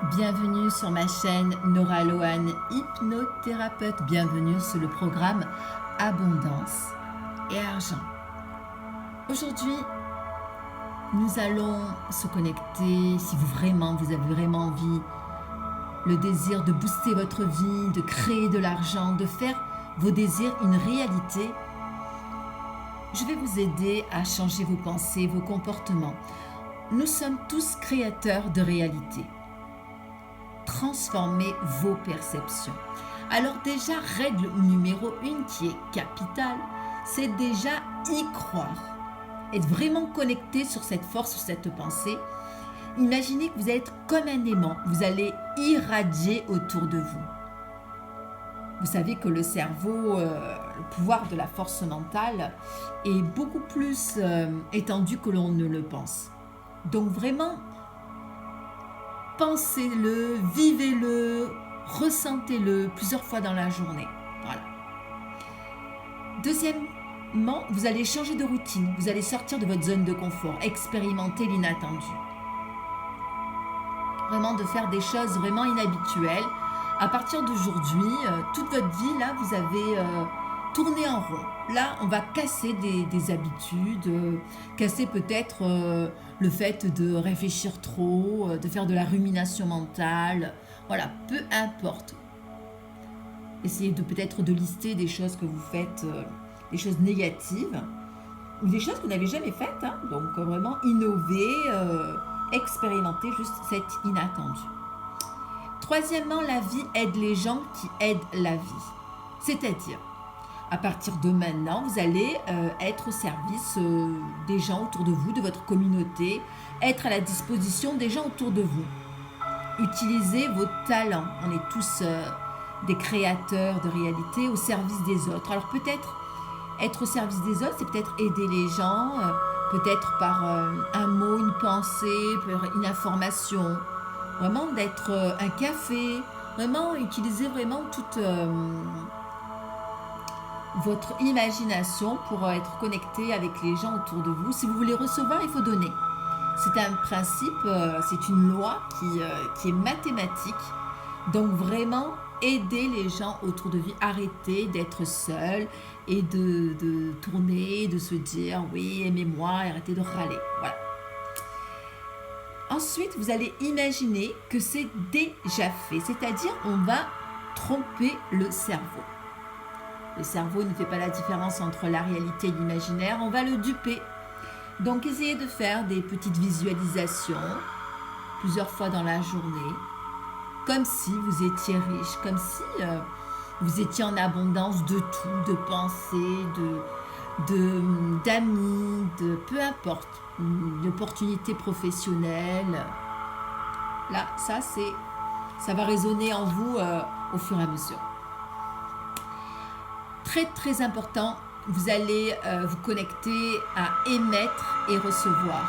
Bienvenue sur ma chaîne Nora Lohan, hypnothérapeute. Bienvenue sur le programme Abondance et Argent. Aujourd'hui, nous allons se connecter, si vous avez vraiment envie, le désir de booster votre vie, de créer de l'argent, de faire vos désirs une réalité. Je vais vous aider à changer vos pensées, vos comportements. Nous sommes tous créateurs de réalité. Transformez vos perceptions. Alors déjà, règle numéro 1 qui est capitale, c'est déjà y croire. Être vraiment connecté sur cette force, sur cette pensée. Imaginez que vous allez être comme un aimant, vous allez irradier autour de vous. Vous savez que le cerveau, le pouvoir de la force mentale est beaucoup plus étendu que l'on ne le pense. Donc vraiment, pensez-le, vivez-le, ressentez-le plusieurs fois dans la journée. Voilà. Deuxièmement, vous allez changer de routine. Vous allez sortir de votre zone de confort, expérimenter l'inattendu. Vraiment de faire des choses vraiment inhabituelles. À partir d'aujourd'hui, toute votre vie, là, vous avez tourné en rond. Là, on va casser des habitudes, casser peut-être le fait de réfléchir trop, de faire de la rumination mentale. Voilà, peu importe. Essayez peut-être de lister des choses que vous faites, des choses négatives, ou des choses que vous n'avez jamais faites. Hein. Donc, vraiment innover, expérimenter juste cet inattendu. Troisièmement, la vie aide les gens qui aident la vie. C'est-à-dire, à partir de maintenant, vous allez être au service des gens autour de vous, de votre communauté, être à la disposition des gens autour de vous. Utilisez vos talents. On est tous des créateurs de réalité au service des autres. Alors peut-être être au service des autres, c'est peut-être aider les gens, peut-être par un mot, une pensée, une information. Vraiment d'être un café, vraiment utiliser vraiment toute votre imagination pour être connecté avec les gens autour de vous. Si vous voulez recevoir, il faut donner. C'est un principe, c'est une loi qui est mathématique. Donc vraiment, aider les gens autour de vous, arrêter d'être seul et de tourner, de se dire « oui, aimez-moi » et arrêter de râler. Voilà. Ensuite, vous allez imaginer que c'est déjà fait, c'est-à-dire on va tromper le cerveau. Le cerveau ne fait pas la différence entre la réalité et l'imaginaire, on va le duper. Donc, essayez de faire des petites visualisations plusieurs fois dans la journée, comme si vous étiez riche, comme si vous étiez en abondance de tout, de pensées, d'amis, de peu importe, une opportunité professionnelle. Là, ça va résonner en vous au fur et à mesure. Très très important, vous allez vous connecter à émettre et recevoir.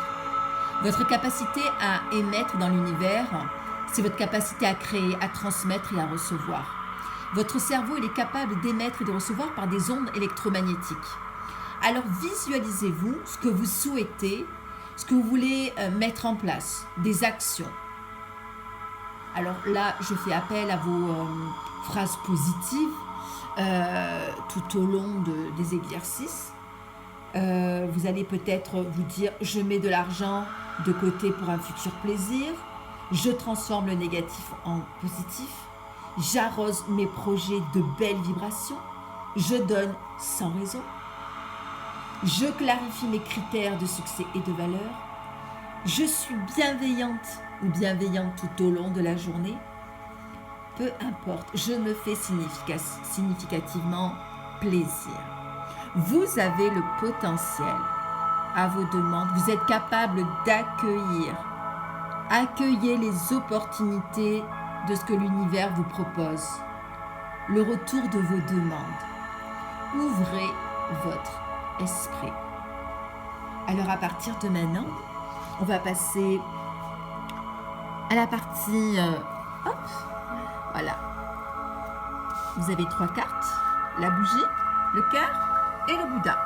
Votre capacité à émettre dans l'univers, c'est votre capacité à créer, à transmettre et à recevoir. Votre cerveau, il est capable d'émettre et de recevoir par des ondes électromagnétiques. Alors visualisez-vous ce que vous souhaitez, ce que vous voulez mettre en place, des actions. Alors là, je fais appel à vos phrases positives tout au long des exercices. Vous allez peut-être vous dire « je mets de l'argent de côté pour un futur plaisir », « je transforme le négatif en positif », « j'arrose mes projets de belles vibrations », « je donne sans raison », « je clarifie mes critères de succès et de valeur », « je suis bienveillante ou bienveillante tout au long de la journée », peu importe, je me fais significativement plaisir. Vous avez le potentiel à vos demandes, vous êtes capable d'accueillir. Accueillez les opportunités de ce que l'univers vous propose, le retour de vos demandes. Ouvrez votre esprit. Alors à partir de maintenant, on va passer à la partie hop, voilà. Vous avez 3 cartes, la bougie, le cœur et le Bouddha.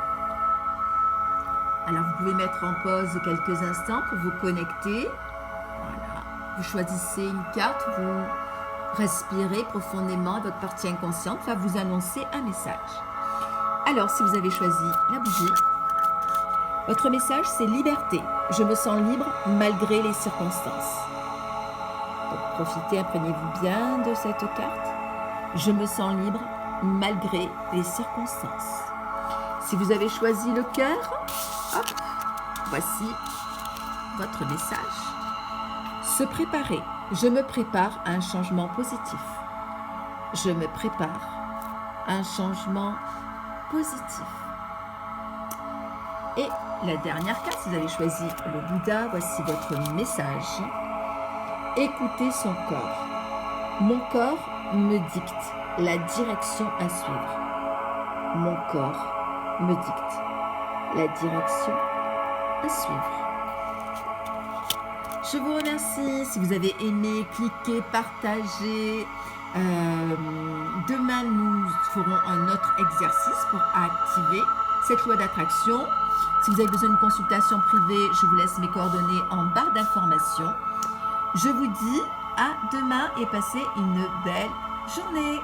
Alors vous pouvez mettre en pause quelques instants pour vous connecter. Voilà. vous choisissez une carte, vous respirez profondément, votre partie inconsciente va vous annoncer un message. Alors, si vous avez choisi la bougie, votre message c'est liberté. Je me sens libre malgré les circonstances. Donc, profitez, imprégnez-vous bien de cette carte. Je me sens libre malgré les circonstances. Si vous avez choisi le cœur, hop, voici votre message. Se préparer. Je me prépare à un changement positif. Je me prépare à un changement positif. Et la dernière carte, si vous avez choisi le Bouddha, voici votre message. Écoutez son corps. Mon corps me dicte la direction à suivre. Mon corps me dicte la direction à suivre. Je vous remercie. Si vous avez aimé, cliquez, partagez. Demain, nous ferons un autre exercice pour activer cette loi d'attraction. Si vous avez besoin d'une consultation privée, je vous laisse mes coordonnées en barre d'informations. Je vous dis à demain et passez une belle journée.